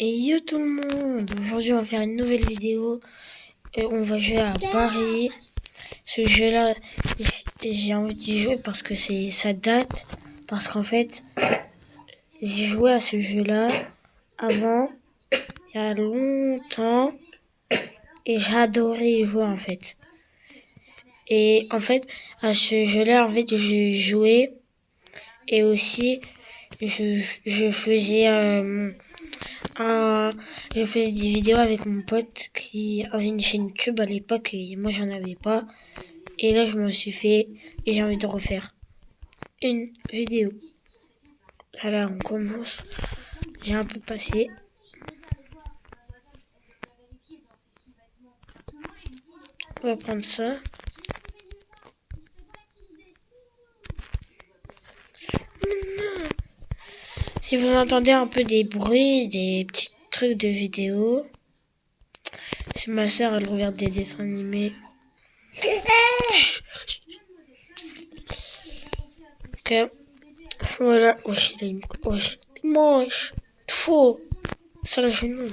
Et yo tout le monde, aujourd'hui on va faire une nouvelle vidéo et on va jouer à Paris. Ce jeu-là, j'ai envie d'y jouer parce que ça date, parce qu'en fait, j'ai joué à ce jeu-là avant, il y a longtemps, et j'ai adoré y jouer en fait. Et en fait, à ce jeu-là, en fait, je jouais et aussi je faisais je faisais des vidéos avec mon pote qui avait une chaîne YouTube à l'époque et moi j'en avais pas. Et là je m'en suis fait et j'ai envie de refaire une vidéo. Alors on commence. J'ai un peu passé. On va prendre ça. Si vous entendez un peu des bruits, des petits trucs de vidéo, c'est ma soeur, elle regarde des dessins animés. Ok. Voilà. Wesh, il a une... Wesh, t'es moche. T'es faux. Ça le genou.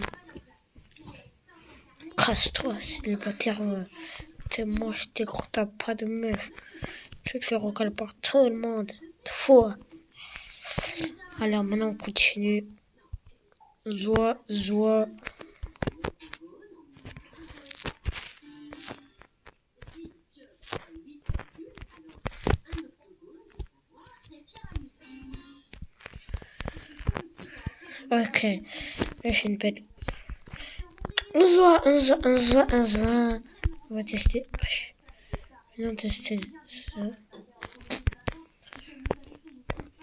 Casse-toi, célibataire. T'es moche, t'es gros, t'as pas de meuf. Tu te fais recaler par tout le monde. T'es faux. Alors maintenant on continue. Zoa. Ok. Là j'ai une belle. Zoa. On va tester. On tester ça.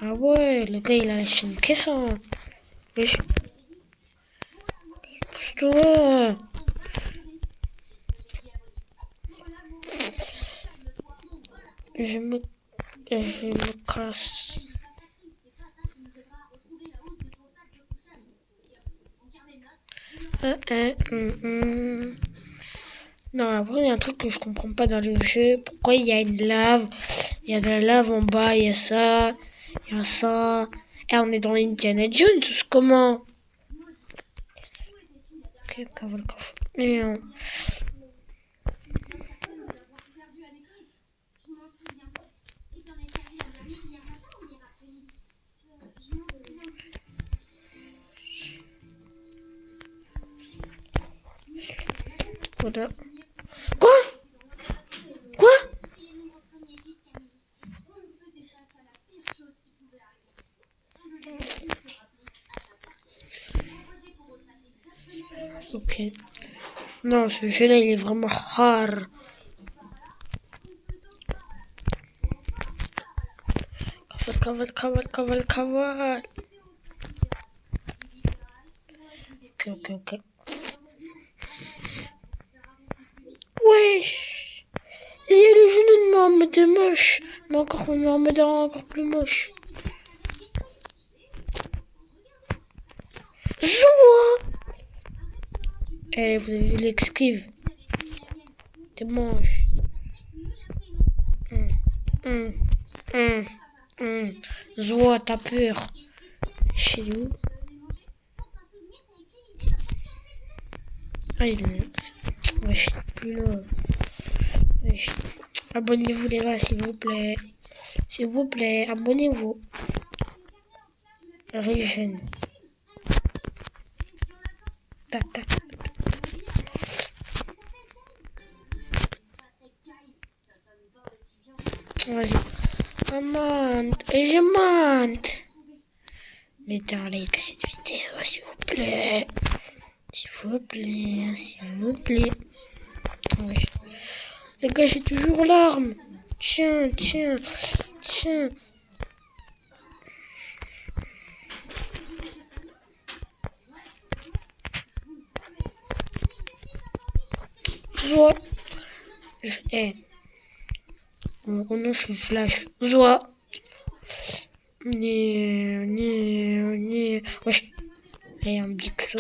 Ah ouais, le gars il a lâché une caisse. Wesh. Pousse-toi. Je me casse. Non, après, il y a un truc que je comprends pas dans le jeu. Pourquoi il y a une lave? Il y a de la lave en bas, il y a ça, il y a ça. Et on est dans Indiana Jones, comment? Ok, cavale. Et voilà. Quoi? Quoi? Ok. Non, ce jeu-là, il est vraiment hard. Cavale. Ok. Wesh! Il y a le genou de Mohamed de moche. Mais encore Mohamed encore plus moche. Zoua! Eh, vous avez vu l'esquive? T'es moche. Zoua, t'as peur. Chez où? Ah, il est... Wesh, plus là. Wesh. Abonnez-vous les gars, s'il vous plaît. S'il vous plaît, abonnez-vous. Regen. Tac. Vas-y. Je monte. Mettez un like à cette vidéo, s'il vous plaît. S'il vous plaît. Oui. Les gars, j'ai toujours l'arme. Tiens. Zoa. Maintenant, je suis flash. Zoa. Wesh. Et un bixo.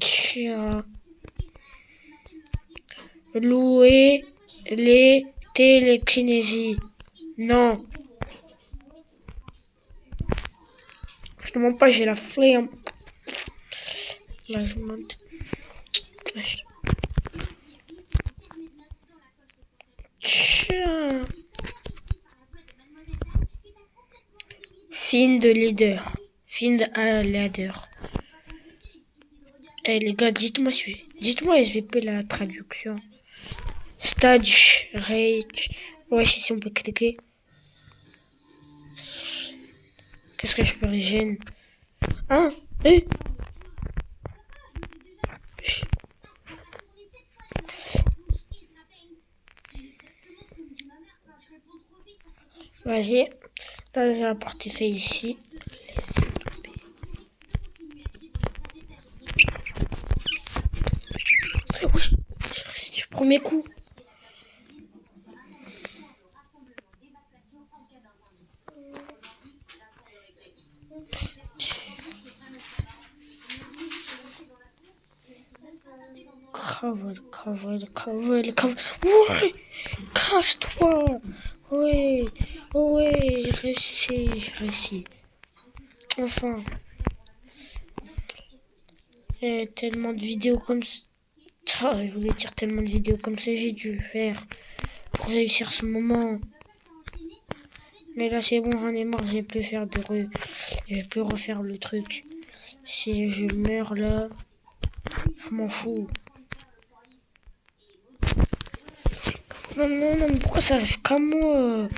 Tiens. Louer les télékinésies. Non. Je te mens pas, j'ai la flemme. Là, je monte. Tiens. Find leader. Find a leader. Eh les gars, dites-moi SVP la traduction. Stage, rage. Ouais, si on peut cliquer. Qu'est-ce que je peux régénérer? Hein? Eh? Vas-y. Là, je vais apporter ça ici. Oui, j'ai réussi du premier coup. Cavale. Ouais! Casse-toi! Ouais! Ouais! J'ai réussi. Enfin. Tellement de vidéos comme ça. Je voulais dire tellement de vidéos comme ça, j'ai dû faire pour réussir ce moment. Mais là, c'est bon, j'en ai marre, j'ai plus faire je vais plus refaire le truc. Si je meurs là, je m'en fous. Non, mais pourquoi ça arrive qu'à moi?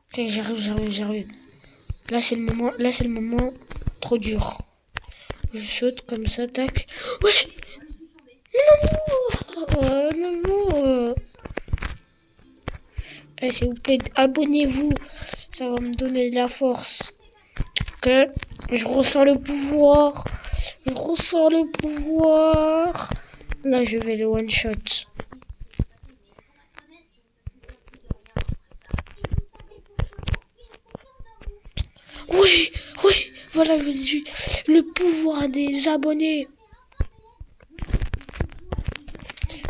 Ok, j'arrive. Là, c'est le moment trop dur. Je saute comme ça, tac. Wesh! Non! S'il vous plaît, abonnez-vous. Ça va me donner de la force. Ok, je ressens le pouvoir. Là, je vais le one shot. Oui, voilà, je dis le pouvoir des abonnés.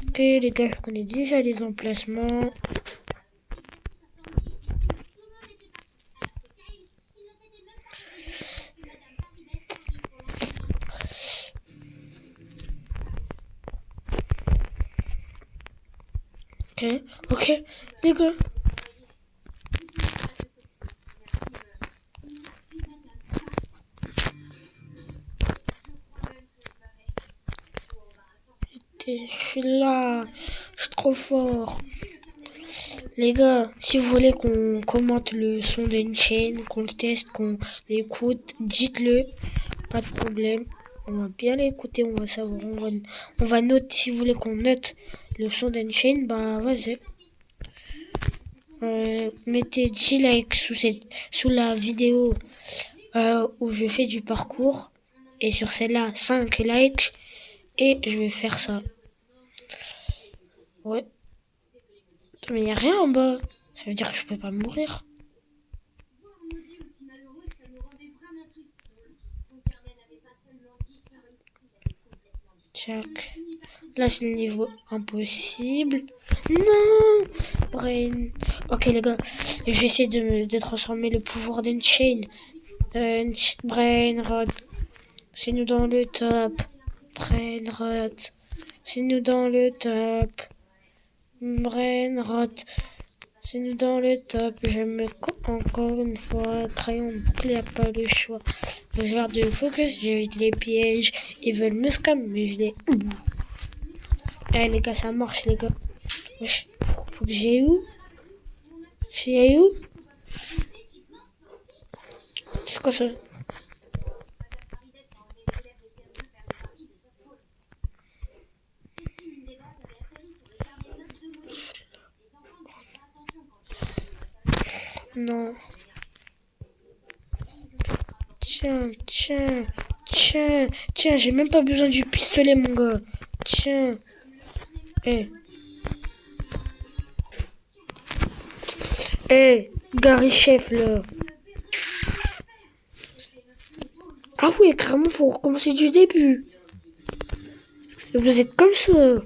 Ok, les gars, je connais déjà les emplacements. Ok, les gars. Je suis là, je suis trop fort. Les gars, si vous voulez qu'on commente le son d'Unchained, qu'on le teste, qu'on l'écoute, dites-le, pas de problème. On va bien l'écouter, on va savoir, on va noter, si vous voulez qu'on note le son d'Unchained, bah vas-y. Mettez 10 likes sous la vidéo où je fais du parcours. Et sur celle-là, 5 likes. Et je vais faire ça. Ouais. Mais il n'y a rien en bas. Ça veut dire que je peux pas mourir. Tchac. Là, c'est le niveau impossible. Non! Brain. Ok, les gars. Je vais essayer de transformer le pouvoir d'Unchained. Brain Rod. C'est nous dans le top. Brain Rod. C'est nous dans le top. Brain Rod. C'est nous dans le top. Je me encore une fois. Crayon bouclé, pas le choix. Je garde le focus, j'évite les pièges. Ils veulent me scam, mais je les. Eh les gars, ça marche les gars. Wesh, faut que j'aille où? J'aille où? C'est quoi ça? Non. Tiens, j'ai même pas besoin du pistolet mon gars. Tiens. Gary Chef là. Ah oui, carrément, faut recommencer du début. Vous êtes comme ça.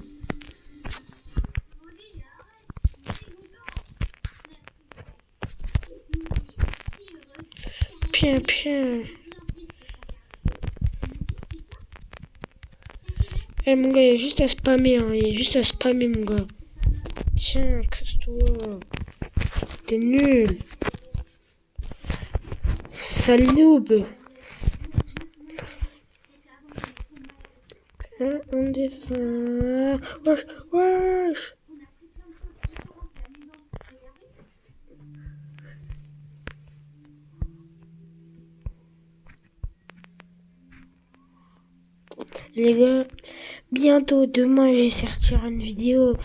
Piens. Eh mon gars, il y a juste à spammer, hein. Il y a juste à spammer, mon gars. Tiens, casse-toi. T'es nul. Sale noob. On descend. Wesh. Les gars, bientôt, demain, j'ai sortir une vidéo.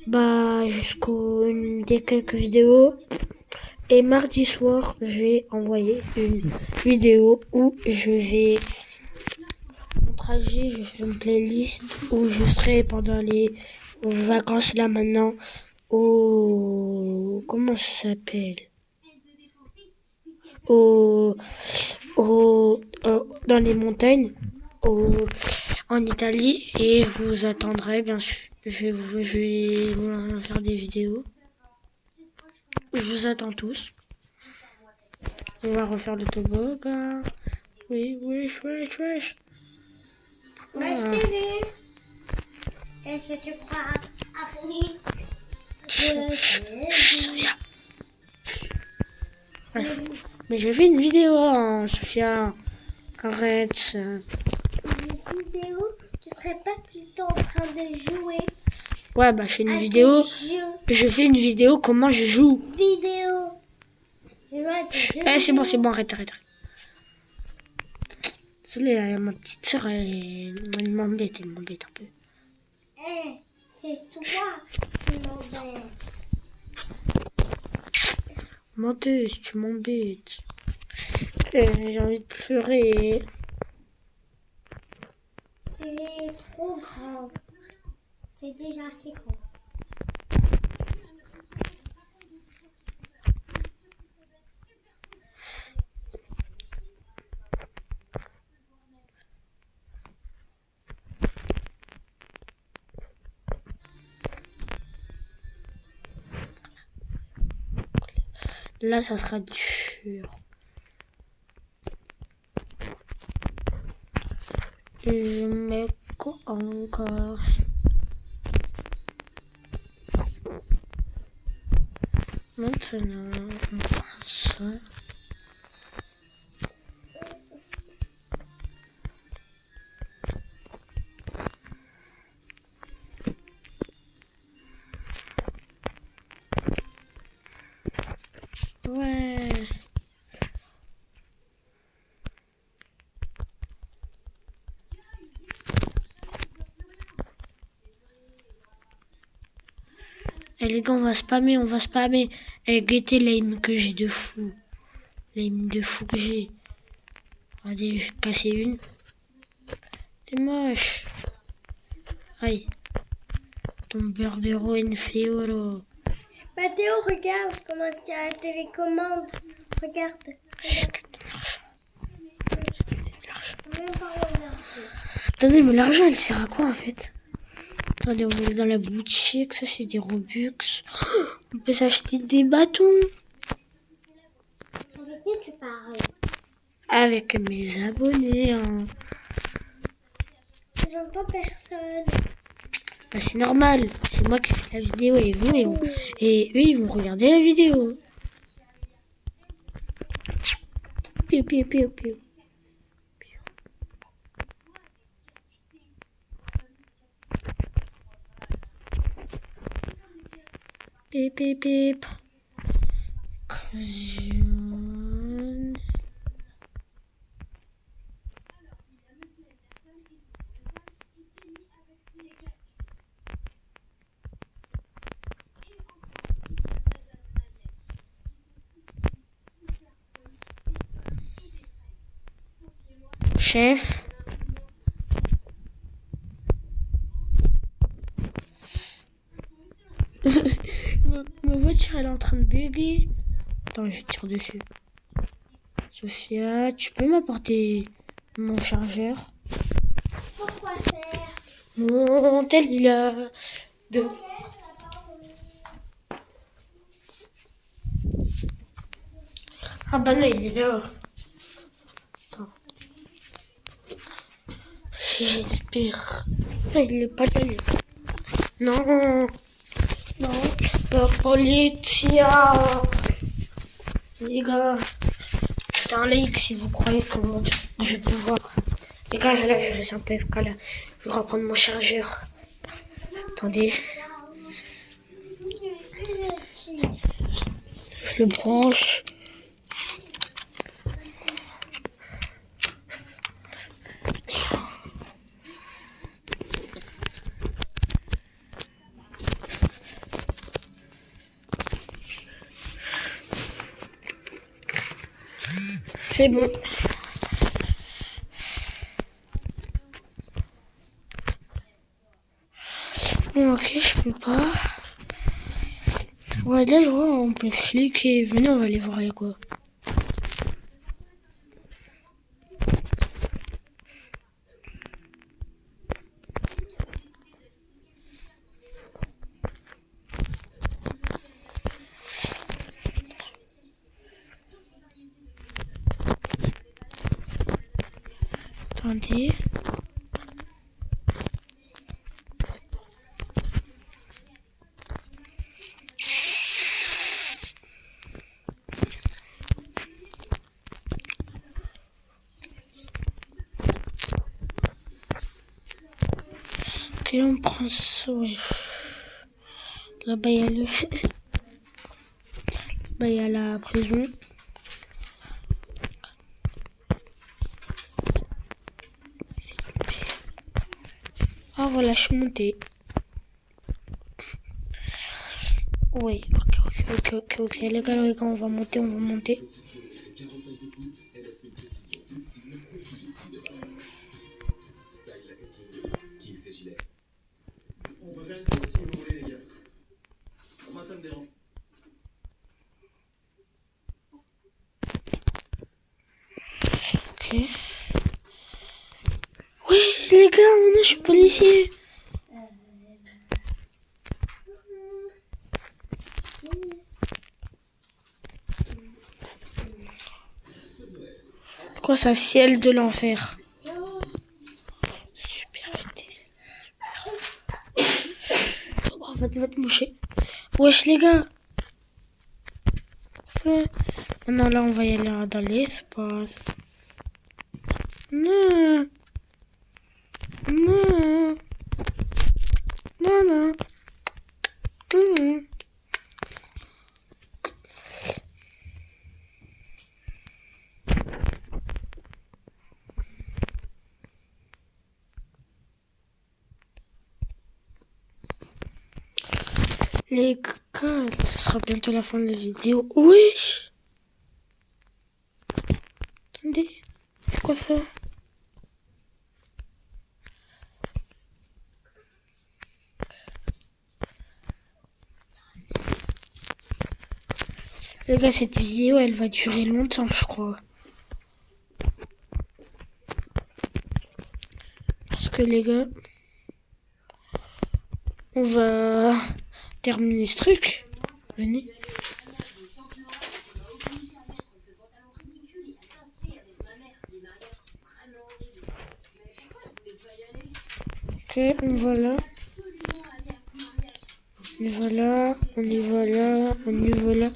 Des quelques vidéos. Et mardi soir, je vais envoyer une vidéo où je vais mon trajet, je fais une playlist où je serai pendant les vacances là maintenant comment ça s'appelle dans les montagnes en Italie et je vous attendrai bien sûr. Je vais vous faire des vidéos. Je vous attends tous. On va refaire le toboggan. Oui, wesh. Est-ce que tu crois après? Sophia. Mais je fais une vidéo, hein, Sophia. Arrête. Une vidéo? Tu serais pas plutôt en train de jouer? Ouais, je fais une vidéo. Je fais une vidéo comment je joue. Vidéo. C'est bon, arrête. Désolée, ma petite soeur, elle m'embête un peu. C'est toi qui m'embête. Menteuse, tu m'embêtes. J'ai envie de pleurer. C'est trop grand. C'est déjà assez grand. Là, ça sera dur. Je mets quoi encore? Maintenant, on prend ça. Ouais. Et les gars, on va spammer. Et guettez l'aim que j'ai de fou. L'aim de fou que j'ai. Regardez, je vais casser une. T'es moche. Aïe. Ton bordero infleoro. Théo, regarde comment tu as la télécommande. Regarde. Je gagne de l'argent. Attendez, mais l'argent, elle sert à quoi en fait? Attendez, on est dans la boutique. Ça, c'est des Robux. On peut s'acheter des bâtons. Avec qui tu parles? Avec mes abonnés. Hein. J'entends personne. C'est normal. C'est moi qui fais la vidéo et vous, et eux, ils vont regarder la vidéo. Piou. Pip. Chef. Ma voiture, elle est en train de bugger. Attends, je tire dessus. Sophia, tu peux m'apporter mon chargeur? Pourquoi faire? Mon tel, il a... Ah bah non, il est là. J'espère. Ah, il est pas là, les gars. Non. Non. La police. Les gars. Mettez un like si vous croyez que je vais pouvoir. Les gars, là, je reste un peu FK là. Je vais reprendre mon chargeur. Attendez. Je le branche. C'est bon. Bon, ok, je peux pas. Ouais, là, je vois, on peut cliquer. Venez, on va aller voir, il y a quoi. Attendez. Ok, on prend ça, ouais. Là-bas, il y a le... Là-bas, il y a la prison. Ah, voilà, je suis montée. Oui, ok. Les gars, on va monter. On peut faire une pause si vous voulez, les gars. Moi, ça me dérange. Ok. Oui, les gars, maintenant je suis policier. Quoi ça, ciel de l'enfer. Super vite. Oh, va te moucher. Wesh les gars. Maintenant là on va y aller dans l'espace. Non. Non. Non, non. Non. Les gars, ce sera bientôt la fin de la vidéo. Oui. Attendez. C'est quoi ça? Les gars, cette vidéo, elle va durer longtemps, je crois. Parce que les gars, on va terminer ce truc. Venez. Ok, on va là. On y va là, on y va là, on y va là.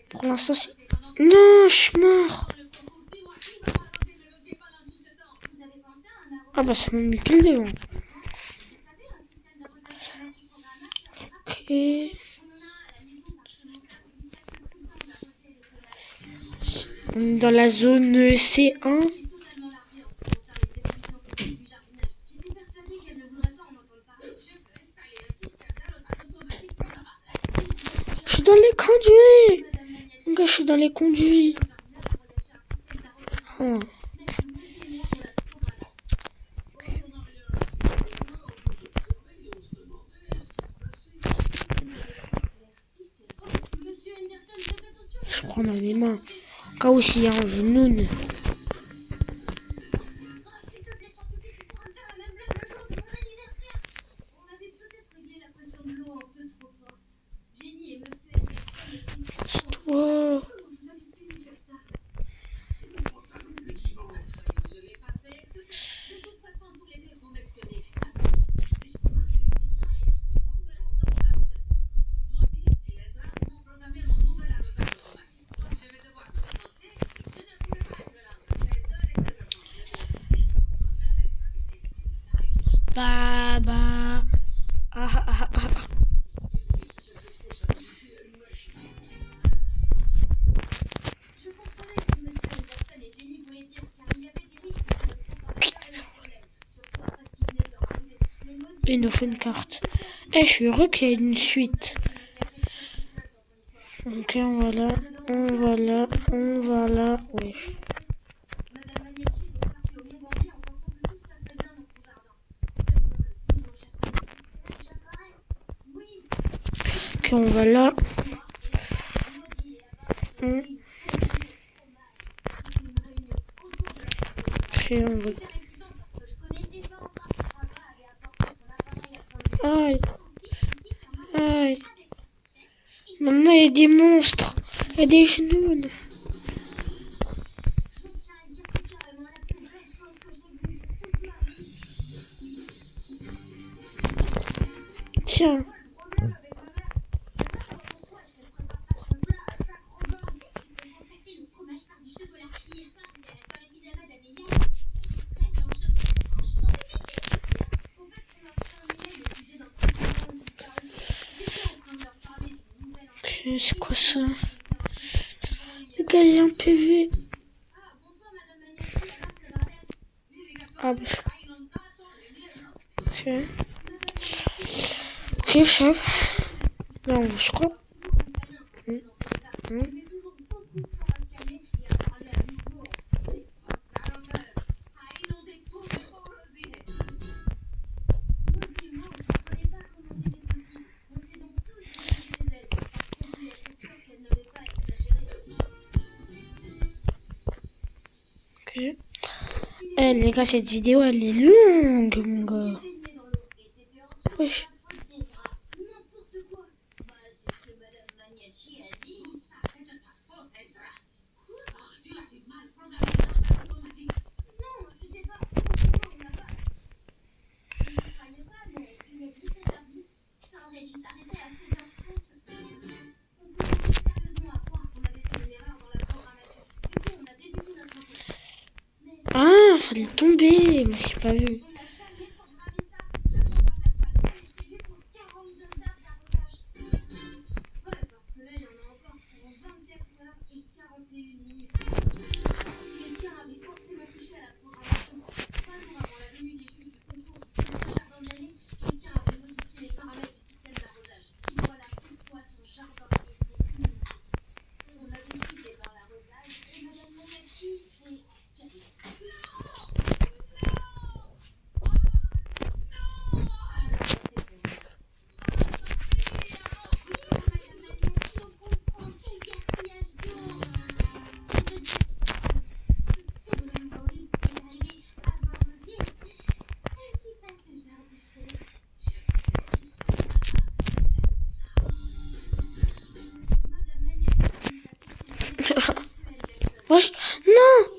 Pour l'instant, c'est... Non, je suis mort. Ah bah ça m'a mis pile devant. Ok. On est dans la zone C1. Je suis dans les conduits. Les gars, je suis dans les conduits. Oh. Je prends dans mes mains. Au cas où s'il y a un genou. Wow. Il nous fait une carte. Je suis heureux qu'il y ait une suite. Ok, on va là. Oui. Ok, on va là. Ok, on va. Aïe. Maintenant, il y a des monstres. Il y a des genoux. Tiens. Ok, c'est quoi ça? Le gars, il y a un PV. Ah, bah, ok. Ok, chef. Là, on va, je crois. Ok. Les gars, cette vidéo, elle est longue, mon gars. Wesh. Ah, fallait tomber, mais j'ai pas vu. Wesh, non!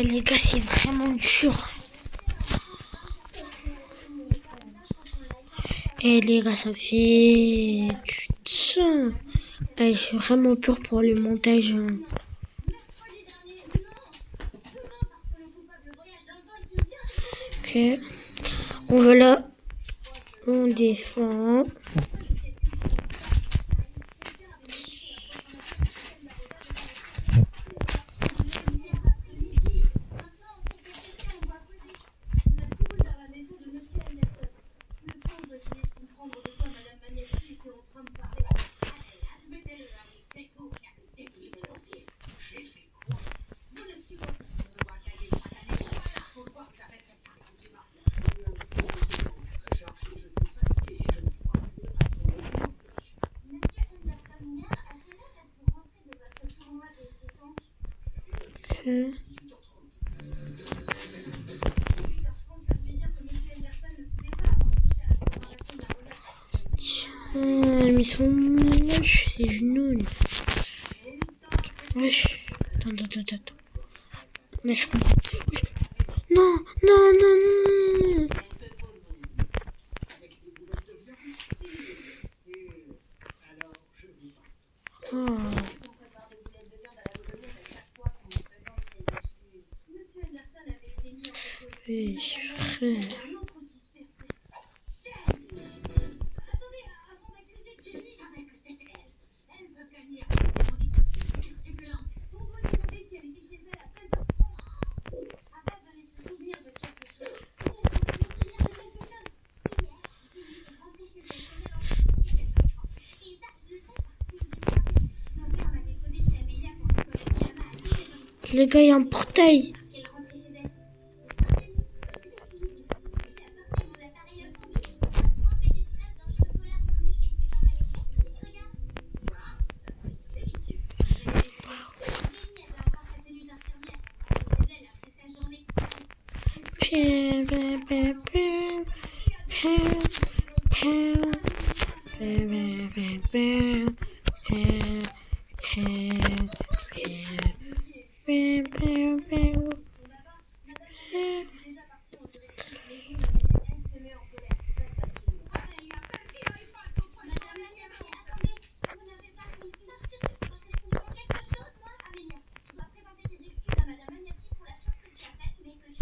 Les gars, c'est vraiment dur. Les gars, ça fait du temps. J'ai vraiment peur pour le montage. Ok. On va là. On descend. Tiens, ils sont moches, ces genoux. Wesh. Attends. Mais je comprends. Non. Les gars, il y a un portail.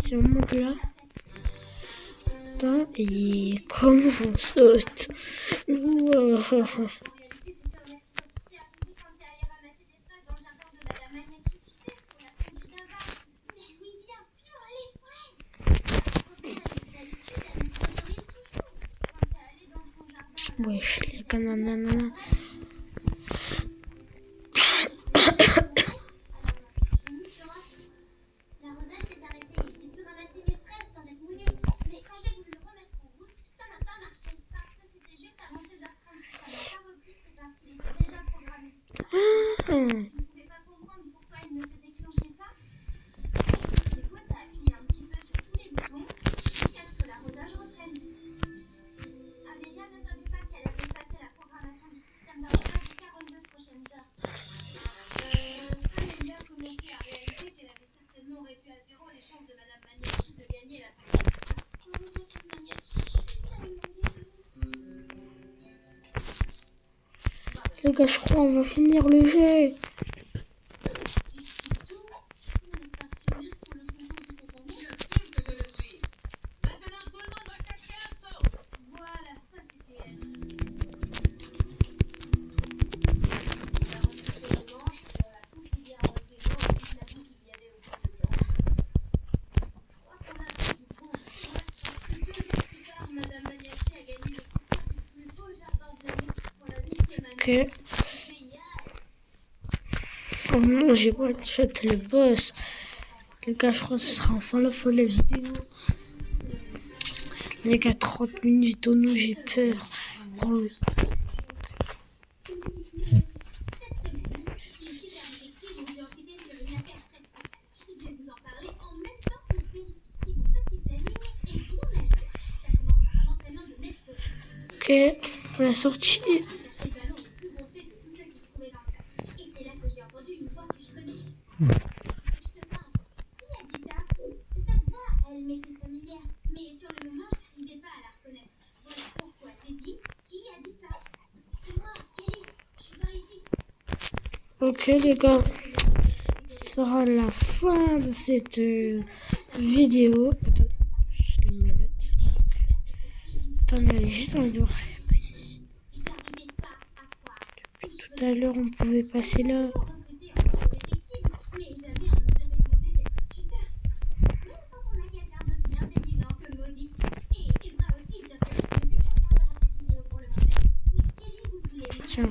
C'est au moment que là. Attends, et comment on saute? Wow. Wesh, les gars, nanana. Les gars, je crois on va finir le jeu. Ok. Oh non, j'ai pas fait le boss. Les gars, je crois que ce sera enfin la fin de la vidéo. Les gars, 30 minutes au nous, j'ai peur. Oh. Ok, la sortie. Ok les gars, ce sera la fin de cette vidéo. Attends, je les mets là. Attends, mais elle est juste en dehors. Depuis tout à l'heure, on pouvait passer là. Tiens.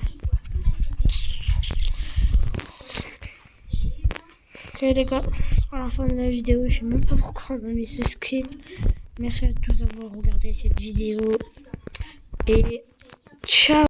Ok les gars, à la fin de la vidéo, je sais même pas pourquoi on a mis ce screen. Merci à tous d'avoir regardé cette vidéo et ciao.